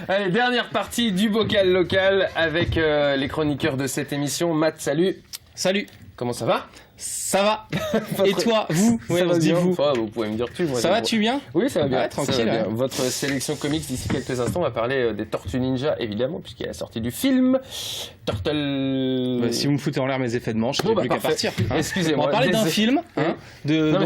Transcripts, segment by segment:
Allez, dernière partie du bocal local avec les chroniqueurs de cette émission. Matt, salut. Salut. Comment ça va? Ça va. Et toi, vous? Ouais, on se dit vous. Enfin, vous pouvez me dire tu. Moi, ça va-tu bien? Oui, ça va bien. Ouais, tranquille. Ça va bien. Ouais. Votre sélection comics d'ici quelques instants, on va parler des Tortues Ninja, évidemment, puisqu'il y a la sortie du film Turtle. Bah, si vous me foutez en l'air mes effets de manche, je n'ai plus qu'à partir. Hein. Excusez-moi. On va parler d'un film dont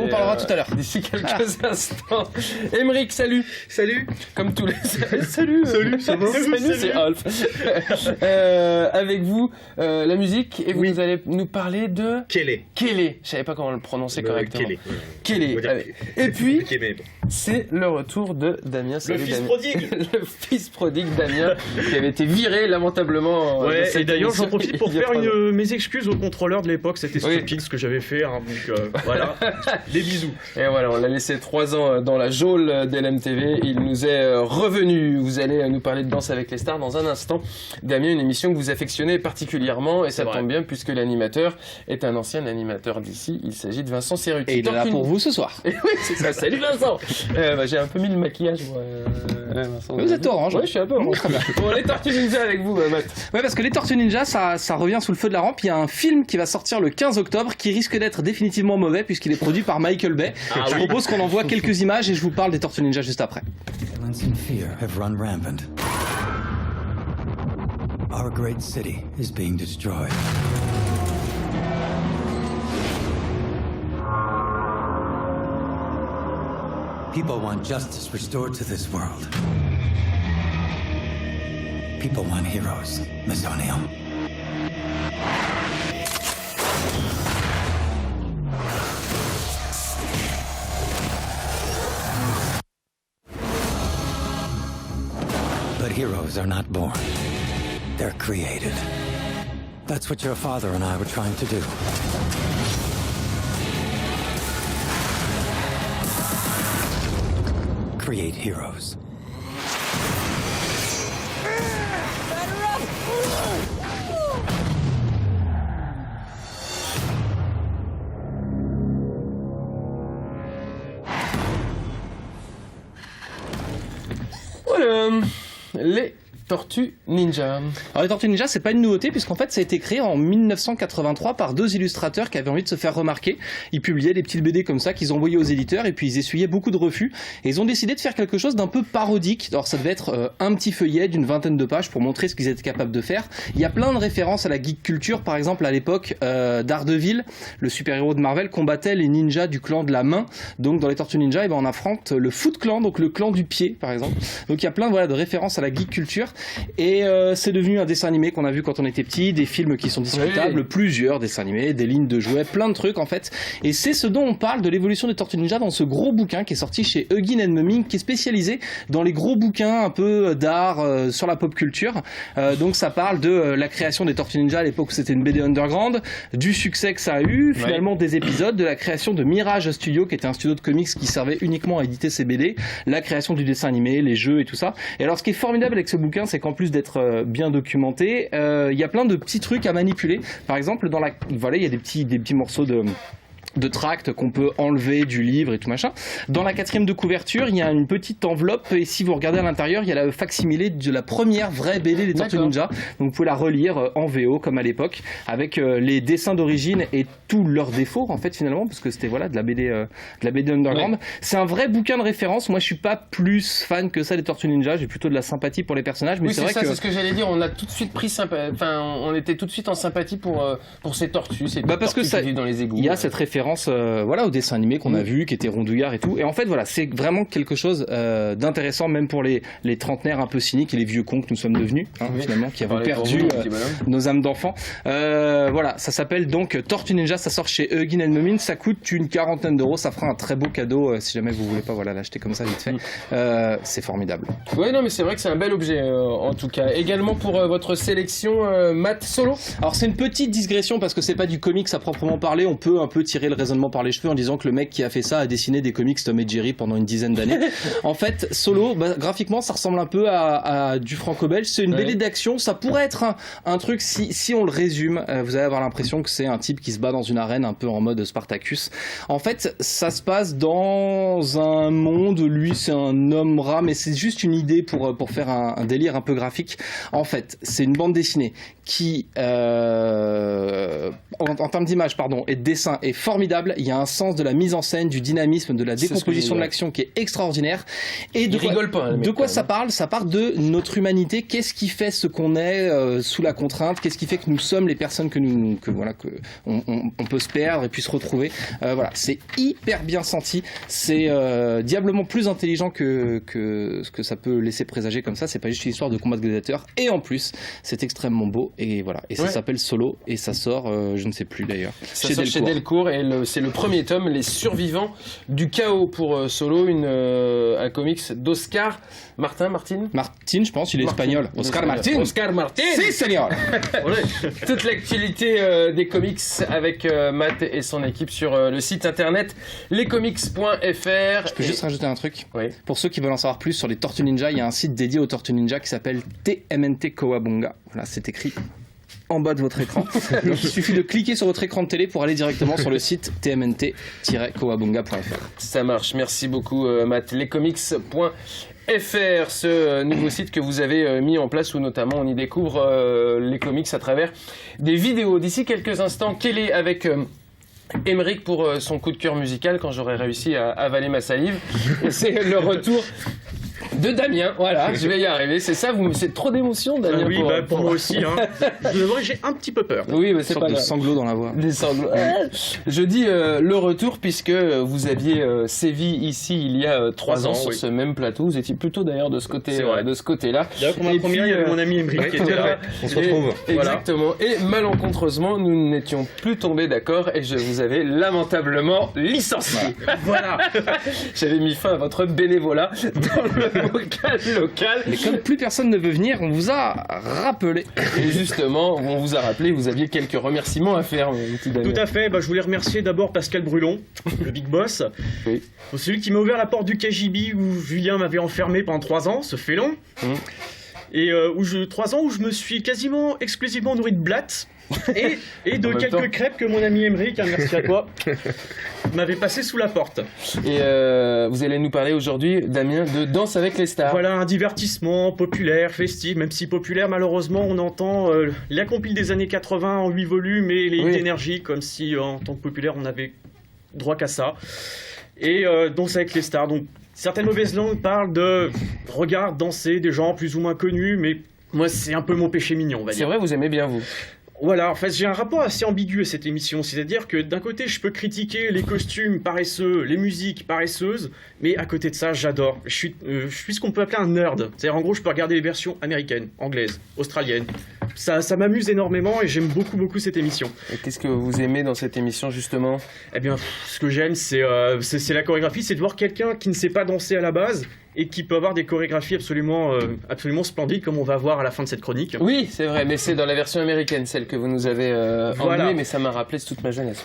on parlera tout à l'heure. D'ici quelques instants. Émeric, salut. Salut. Comme tous les. Salut. Salut, ça va? Salut, c'est Alf. Avec vous, la musique, et vous allez nous parler de. Kelly. Je savais pas comment le prononcer correctement. Kelly. Et puis, c'est le retour de Damien. Le fils prodigue. Le fils prodigue Damien, qui avait été viré lamentablement. Ouais, et d'ailleurs, j'en profite pour faire mes excuses au contrôleur de l'époque. C'était stupide ce que j'avais fait. Hein, donc voilà, des bisous. Et voilà, on l'a laissé 3 ans dans la geôle d'LMTV. Il nous est revenu. Vous allez nous parler de Danse avec les stars dans un instant. Damien, une émission que vous affectionnez particulièrement, et ça tombe bien puisque l'animateur est un ancien animateur d'ici. Il s'agit de Vincent Cerruti. Et il est là pour vous ce soir. Et oui, c'est ça. Salut Vincent. J'ai un peu mis le maquillage, moi. Vincent, vous êtes orange. Ouais, je suis un peu orange. Bon, les Tortues Ninja avec vous, Matt. Ouais, parce que les Tortues Ninja, ça revient sous le feu de la rampe. Il y a un film qui va sortir le 15 octobre qui risque d'être définitivement mauvais puisqu'il est produit par Michael Bay. Je propose qu'on envoie quelques images et je vous parle des Tortues Ninja juste après. Violence and fear have run rampant. Our great city is being destroyed. People want justice restored to this world. People want heroes, Miss O'Neill. But heroes are not born. They're created. That's what your father and I were trying to do. Create heroes. Voilà, les Tortues Ninja. Alors les Tortues Ninja, c'est pas une nouveauté puisqu'en fait ça a été créé en 1983 par 2 illustrateurs qui avaient envie de se faire remarquer. Ils publiaient des petites BD comme ça qu'ils envoyaient aux éditeurs et puis ils essuyaient beaucoup de refus et ils ont décidé de faire quelque chose d'un peu parodique. Alors ça devait être un petit feuillet d'une 20aine de pages pour montrer ce qu'ils étaient capables de faire. Il y a plein de références à la geek culture. Par exemple à l'époque, Daredevil, le super-héros de Marvel, combattait les ninjas du clan de la main. Donc dans les Tortues Ninja, on affronte le Foot Clan, donc le clan du pied par exemple. Donc il y a plein de références à la geek culture. Et c'est devenu un dessin animé qu'on a vu quand on était petit, des films qui sont discutables, plusieurs dessins animés, des lignes de jouets, plein de trucs en fait. Et c'est ce dont on parle de l'évolution des Tortues Ninja dans ce gros bouquin qui est sorti chez Huggin and Mumming, qui est spécialisé dans les gros bouquins un peu d'art sur la pop culture. Donc ça parle de la création des Tortues Ninja à l'époque où c'était une BD underground, du succès que ça a eu, finalement des épisodes, de la création de Mirage Studio qui était un studio de comics qui servait uniquement à éditer ces BD, la création du dessin animé, les jeux et tout ça. Et alors ce qui est formidable avec ce bouquin, c'est qu'en plus d'être bien documenté, il y a plein de petits trucs à manipuler. Par exemple, il y a des petits morceaux de tracts qu'on peut enlever du livre et tout machin. Dans la 4e de couverture, il y a une petite enveloppe et si vous regardez à l'intérieur, il y a le facsimilé de la première vraie BD des Tortues Ninja. Donc vous pouvez la relire en VO comme à l'époque avec les dessins d'origine et tous leurs défauts en fait finalement parce que c'était de la BD underground. Ouais. C'est un vrai bouquin de référence. Moi je suis pas plus fan que ça des Tortues Ninja, j'ai plutôt de la sympathie pour les personnages mais oui, c'est vrai que c'est ce que j'allais dire, on a tout de suite on était tout de suite en sympathie pour ces tortues, parce que ça qui vivent dans les égouts. Il y a cette référence au dessin animé qu'on a vu qui était rondouillard et tout et en fait c'est vraiment quelque chose d'intéressant même pour les trentenaires un peu cyniques et les vieux cons que nous sommes devenus finalement qui avons perdu nos âmes d'enfants. Ça s'appelle donc Tortues Ninja, ça sort chez Huggin and Mumming, ça coûte une 40aine d'euros, ça fera un très beau cadeau si jamais vous voulez pas l'acheter comme ça vite fait. C'est formidable. Oui non mais c'est vrai que c'est un bel objet en tout cas. Également pour votre sélection Matt Solo. Alors c'est une petite digression parce que c'est pas du comics à proprement parler, on peut un peu tirer le le raisonnement par les cheveux en disant que le mec qui a fait ça a dessiné des comics Tom et Jerry pendant une dizaine d'années. En fait, Solo, graphiquement, ça ressemble un peu à du franco-belge. C'est une BD d'action. Ça pourrait être un truc, si on le résume, vous allez avoir l'impression que c'est un type qui se bat dans une arène un peu en mode Spartacus. En fait, ça se passe dans un monde, lui c'est un homme rat, mais c'est juste une idée pour faire un délire un peu graphique. En fait, c'est une bande dessinée qui, en termes d'image, et de dessin, est formidable. Il y a un sens de la mise en scène, du dynamisme, de la décomposition de l'action qui est extraordinaire. Et de quoi ça parle ? Ça parle de notre humanité. Qu'est-ce qui fait ce qu'on est sous la contrainte ? Qu'est-ce qui fait que nous sommes les personnes on peut se perdre et puis se retrouver ? Voilà, c'est hyper bien senti. C'est diablement plus intelligent que ce que ça peut laisser présager comme ça. C'est pas juste une histoire de combat de gladiateurs. Et en plus, c'est extrêmement beau. Et voilà. Et ça s'appelle Solo. Et ça sort, je ne sais plus d'ailleurs. Ça sort chez Delcourt. Et c'est le premier tome, Les Survivants du Chaos pour Solo, un comics d'Oscar Martin, je pense, il est espagnol. Oscar Martin. Si, señor. Toute l'actualité des comics avec Matt et son équipe sur le site internet lescomics.fr. Je peux juste rajouter un truc. Oui. Pour ceux qui veulent en savoir plus sur les Tortues Ninja, il y a un site dédié aux Tortues Ninja qui s'appelle TMNT Kawabunga. Voilà, c'est écrit en bas de votre écran. Donc il suffit de cliquer sur votre écran de télé pour aller directement sur le site tmnt-kawabunga.fr. Ça marche, merci beaucoup Matt. Lescomics.fr, ce nouveau site que vous avez mis en place où notamment on y découvre les comics à travers des vidéos. D'ici quelques instants, Kelly avec Emmerich pour son coup de cœur musical quand j'aurai réussi à avaler ma salive. Et c'est le retour de Damien, voilà, je vais y arriver, c'est ça, c'est trop d'émotion, Damien. Oui, pour moi aussi, hein. Je devrais, j'ai un petit peu peur. Oui, mais c'est pas des sanglots dans la voix. Des sanglots. Je dis le retour puisque vous aviez sévi ici il y a 3 ans sur ce même plateau. Vous étiez plutôt d'ailleurs de ce côté-là. D'ailleurs, pour ma première, il y avait mon ami Emmerich qui était là. On se retrouve. Exactement. Et malencontreusement, nous n'étions plus tombés d'accord et je vous avais lamentablement licencié. Voilà. J'avais mis fin à votre bénévolat dans le local. Mais comme plus personne ne veut venir, on vous a rappelé. Et justement, on vous a rappelé, vous aviez quelques remerciements à faire, mon petit Damien. Tout à fait, je voulais remercier d'abord Pascal Brulon, le Big Boss. Oui. Celui qui m'a ouvert la porte du KGB où Julien m'avait enfermé pendant 3 ans, ce félon. Et 3 ans où je me suis quasiment exclusivement nourri de blattes et de quelques crêpes que mon ami Emmerich, merci à toi, m'avait passé sous la porte. Et vous allez nous parler aujourd'hui, Damien, de Danse avec les stars. Voilà, un divertissement populaire, festif, même si populaire, malheureusement, on entend la compile des années 80 en 8 volumes et les hits d'énergie, comme si en tant que populaire, on avait droit qu'à ça. Et Danse avec les stars, donc certaines mauvaises langues parlent de regard danser des gens plus ou moins connus, mais moi, c'est un peu mon péché mignon, on va dire. C'est vrai, vous aimez bien, vous. Voilà, en fait, j'ai un rapport assez ambigu à cette émission, c'est-à-dire que d'un côté, je peux critiquer les costumes paresseux, les musiques paresseuses, mais à côté de ça, j'adore. Je suis ce qu'on peut appeler un nerd. C'est-à-dire, en gros, je peux regarder les versions américaines, anglaises, australiennes. Ça m'amuse énormément et j'aime beaucoup cette émission. Et qu'est-ce que vous aimez dans cette émission, justement ? Eh bien, ce que j'aime, c'est la chorégraphie, c'est de voir quelqu'un qui ne sait pas danser à la base et qui peut avoir des chorégraphies absolument splendides, comme on va voir à la fin de cette chronique. Oui, c'est vrai, mais c'est dans la version américaine, celle que vous nous avez emmenée, mais ça m'a rappelé toute ma jeunesse.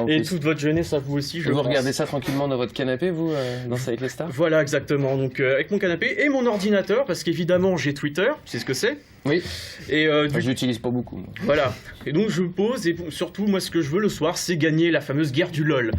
Et toute votre jeunesse à vous aussi, je pense. Vous regardez ça tranquillement dans votre canapé, vous, Danse avec les stars ? Voilà, exactement. Donc, avec mon canapé et mon ordinateur, parce qu'évidemment, j'ai Twitter, c'est ce que c'est. Oui. Et je l'utilise pas beaucoup. Moi. Voilà. Et donc, je pose, et surtout, moi, ce que je veux le soir, c'est gagner la fameuse guerre du LOL.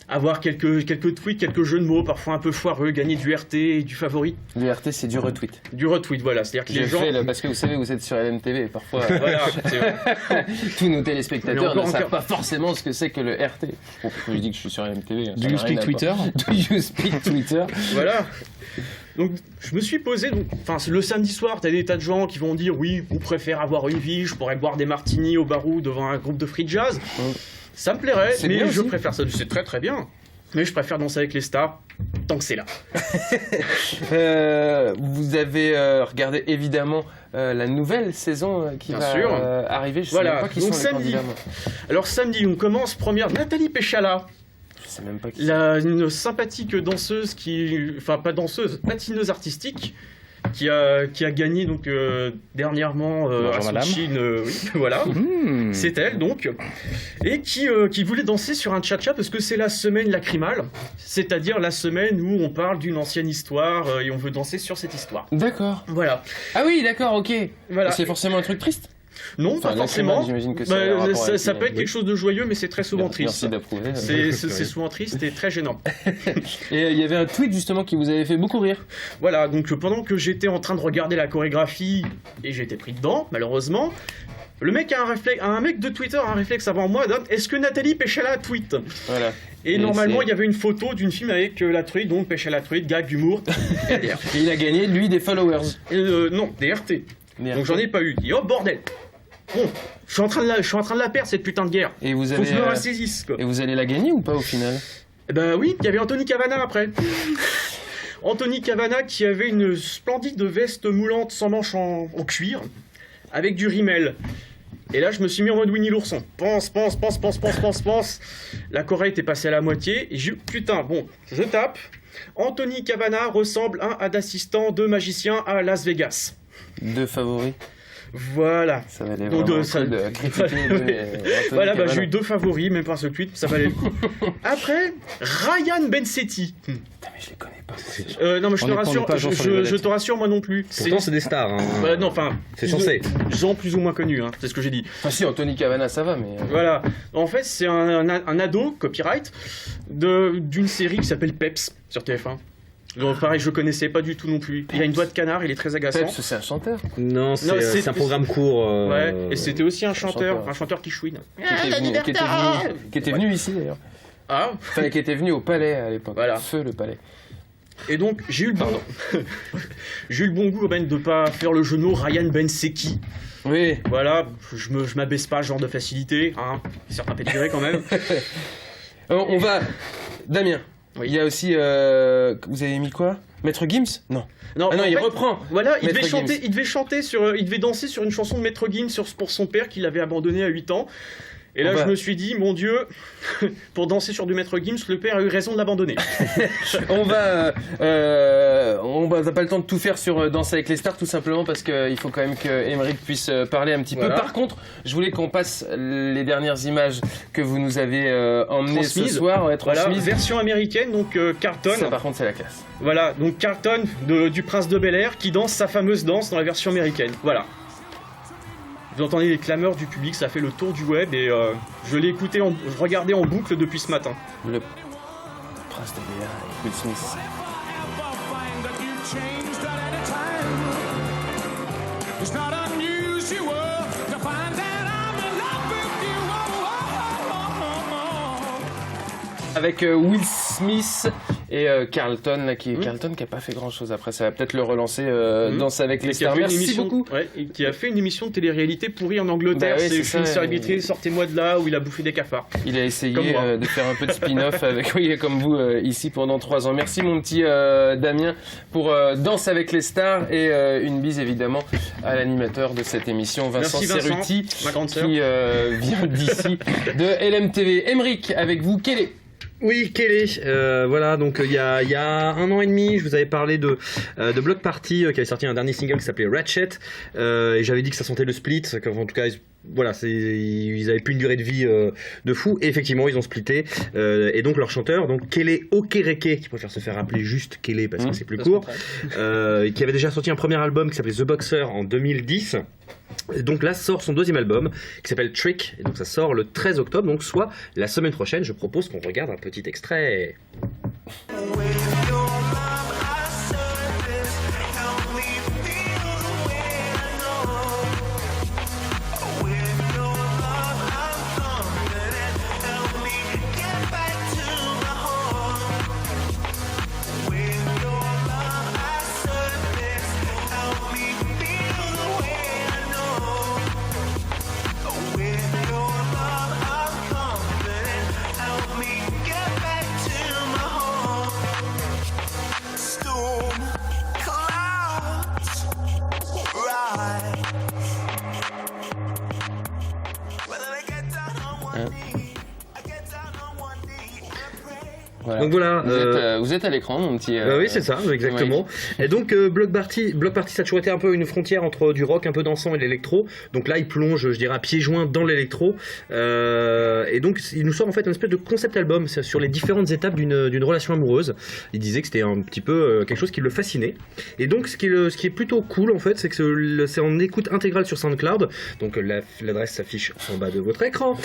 Avoir quelques tweets, quelques jeux de mots, parfois un peu foireux, gagner du RT et du favori. Du RT, c'est du retweet. Du retweet, voilà. C'est-à-dire que les gens... parce que vous savez, vous êtes sur LMTV, parfois. Voilà, c'est vrai. Tous nos téléspectateurs ne savent pas forcément ce que c'est que le RT. Je dis que je suis sur LMTV. Do you speak Twitter ? Do you speak Twitter ? Voilà. Donc, je me suis posé, le samedi soir, t'as des tas de gens qui vont dire oui, on préfère avoir une vie, je pourrais boire des martinis au barou devant un groupe de free jazz. Ça me plairait, mais je préfère ça. C'est très très bien. Mais je préfère danser avec les stars tant que c'est là. Vous avez regardé évidemment la nouvelle saison qui va arriver. Je sais même pas qui sont les candidats. Alors samedi, on commence première Nathalie Péchala. Je sais même pas qui une sympathique danseuse patineuse artistique qui a gagné donc dernièrement à Sochi, oui, voilà. C'est elle donc, et qui voulait danser sur un cha-cha parce que c'est la semaine lacrymale, c'est-à-dire la semaine où on parle d'une ancienne histoire et on veut danser sur cette histoire. D'accord. Voilà. Ah oui, d'accord, ok. Voilà. C'est forcément un truc triste? Non, pas forcément. J'imagine que ça peut être quelque chose de joyeux, mais c'est très souvent triste. Merci d'approuver. C'est souvent triste et très gênant. Et il y avait un tweet justement qui vous avait fait beaucoup rire. Voilà, donc pendant que j'étais en train de regarder la chorégraphie, et j'étais pris dedans, malheureusement, le mec un mec de Twitter a un réflexe avant moi, est-ce que Nathalie Péchala tweet? Voilà. Et normalement, il y avait une photo d'une film avec la truite, donc Péchala tweet, gag d'humour. Et il a gagné, lui, des followers. Non, des RT. Donc j'en ai pas eu. Il dit, oh bordel! Bon, je suis en train de la perdre cette putain de guerre. Et vous Faut que je me ressaisisse, quoi. Et vous allez la gagner ou pas au final? Eh ben oui, il y avait Anthony Cavana après. Anthony Cavana qui avait une splendide veste moulante sans manches en cuir, avec du rimel. Et là, je me suis mis en mode Winnie l'ourson. Pense. La Corée était passée à la moitié. Et putain, bon, je tape. Anthony Cavana ressemble à un d'assistant de magicien à Las Vegas. 2 favoris. Voilà. Ça valait vraiment le coup de critiquer. Voilà, j'ai eu 2 favoris, même par ce tweet, ça valait le coup. Après, Ryan Bensetti. Putain, mais je les connais pas. Non, mais je te rassure, je te rassure, moi non plus. Pourtant, c'est des stars. Hein. Non, enfin, c'est censé. Gens plus ou moins connus, hein, c'est ce que j'ai dit. Enfin, si, Anthony Cavana, ça va, mais. Voilà. En fait, c'est un ado, copyright, d'une série qui s'appelle Peps sur TF1. Donc pareil, je connaissais pas du tout non plus. Il a une voix de canard, il est très agaçant. Peps, c'est un chanteur. Non, c'est un programme court. Ouais, et c'était aussi un chanteur qui chouine. Qui était venu ici d'ailleurs. Ah. Enfin, qui était venu au Palais à l'époque. Voilà. Feu le Palais. Et donc, j'ai eu le bon goût quand même de pas faire le genou Ryan Bensetti. Oui. Voilà, je m'abaisse pas ce genre de facilité, hein. Certains pédérés quand même. On va... Damien. Oui. Il y a aussi... Vous avez mis quoi? Maître Gims? Non. Non, il reprend. Voilà, il devait danser sur une chanson de Maître Gims pour son père qu'il avait abandonné à 8 ans. Et là, je me suis dit, mon Dieu, pour danser sur du Maître Gims, le père a eu raison de l'abandonner. On n'a pas le temps de tout faire sur Danse avec les stars, tout simplement parce qu'il faut quand même que Aymeric puisse parler un petit peu. Par contre, je voulais qu'on passe les dernières images que vous nous avez emmenées ce soir. Voilà, version américaine, donc Carlton. Ça, par contre, c'est la classe. Voilà, donc Carlton du Prince de Bel-Air qui danse sa fameuse danse dans la version américaine. Voilà. Vous entendez les clameurs du public, ça fait le tour du web et je l'ai regardé en boucle depuis ce matin. Le Prince de Bel-Air avec Will Smith. Avec Will Smith et Carlton, là, Carlton qui n'a pas fait grand chose après, ça va peut-être le relancer Danse avec les stars. Merci beaucoup. Ouais, et qui a fait une émission de télé-réalité pourrie en Angleterre, c'est une célébrité, sortez-moi de là, où il a bouffé des cafards. Il a essayé de faire un peu de spin-off avec, comme vous, ici pendant 3 ans. Merci mon petit Damien pour Danse avec les stars et une bise évidemment à l'animateur de cette émission, Vincent Cerruti, qui vient d'ici, de LMTV. Aymeric, avec vous, quel est? Oui, Kelly. Voilà, donc il y a 1 an et demi, je vous avais parlé de Block Party qui avait sorti un dernier single qui s'appelait Ratchet, et j'avais dit que ça sentait le split, en tout cas voilà, ils avaient plus une durée de vie de fou, et effectivement ils ont splitté, et donc leur chanteur, donc Kele Okereke, qui préfère se faire appeler juste Kele parce que c'est plus court, qui avait déjà sorti un premier album qui s'appelait The Boxer en 2010. Et donc là sort son 2e album qui s'appelle Trick, et donc ça sort le 13 octobre, donc soit la semaine prochaine. Je propose qu'on regarde un petit extrait. Voilà. Donc voilà. Vous êtes à l'écran, mon petit. Bah oui, c'est ça, exactement. Et donc Bloc Party, ça a toujours été un peu une frontière entre du rock un peu dansant et l'électro. Donc là, il plonge, je dirais, à pieds joints dans l'électro. Et donc, il nous sort en fait une espèce de concept album sur les différentes étapes d'une relation amoureuse. Il disait que c'était un petit peu quelque chose qui le fascinait. Et donc, ce qui est plutôt cool en fait, c'est que c'est en écoute intégrale sur SoundCloud. Donc l'adresse s'affiche en bas de votre écran.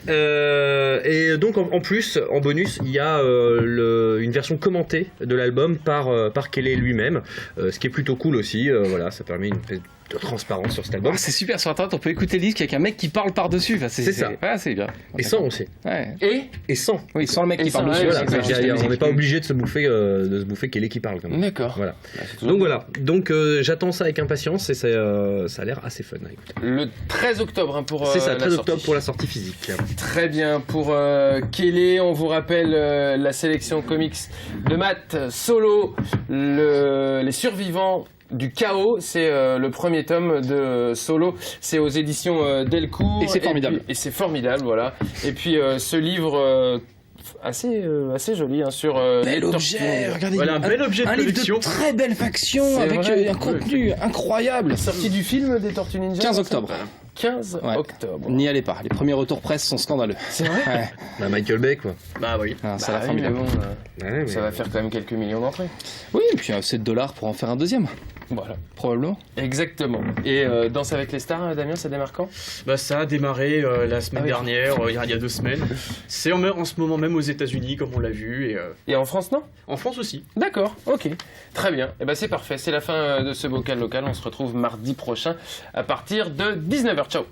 Et donc en plus, en bonus, il y a une version commentée de l'album par Kelly lui-même, ce qui est plutôt cool aussi. Voilà, ça permet une espèce de transparence sur cet album. C'est super, sur internet on peut écouter le disque avec un mec qui parle par-dessus. Enfin, c'est ça. Ouais, c'est bien. Et sans aussi. Ouais. Et sans. Oui, sans le mec qui parle dessus. Voilà, on n'est pas obligé de se bouffer Kelly qui parle. D'accord. Voilà. Donc voilà. Donc j'attends ça avec impatience et ça a l'air assez fun à écouter. Le 13 octobre pour c'est ça, 13 la octobre sortie. pour la sortie physique. Très bien. Pour Kelly, on vous rappelle la sélection comics de Matt Solo, les survivants du chaos, c'est le premier tome de Solo, c'est aux éditions Delcourt. Et c'est formidable. Et c'est formidable, voilà. Et puis ce livre assez joli sur bel objet, regardez, voilà, un bel objet de livre collection. de très belle faction avec un contenu incroyable. Sortie du film des Tortues Ninja. 15 octobre. 15 octobre. N'y allez pas, les premiers retours presse sont scandaleux. C'est vrai. Ouais. Bah, Michael Bay quoi. Bah oui. Ça va mais formidable. bon, ça va faire quand même quelques millions d'entrées. Oui, et puis assez de dollars pour en faire un deuxième. Voilà. Probablement. Exactement. Et Danse avec les stars, Damien, ça démarre quand ? Bah ça a démarré la semaine dernière, il y a 2 semaines. C'est en ce moment même aux États-Unis, comme on l'a vu, Et en France, non ? en France aussi. D'accord, ok. Très bien. Et ben c'est parfait. C'est la fin de ce bocal local. On se retrouve mardi prochain à partir de 19h. Ciao.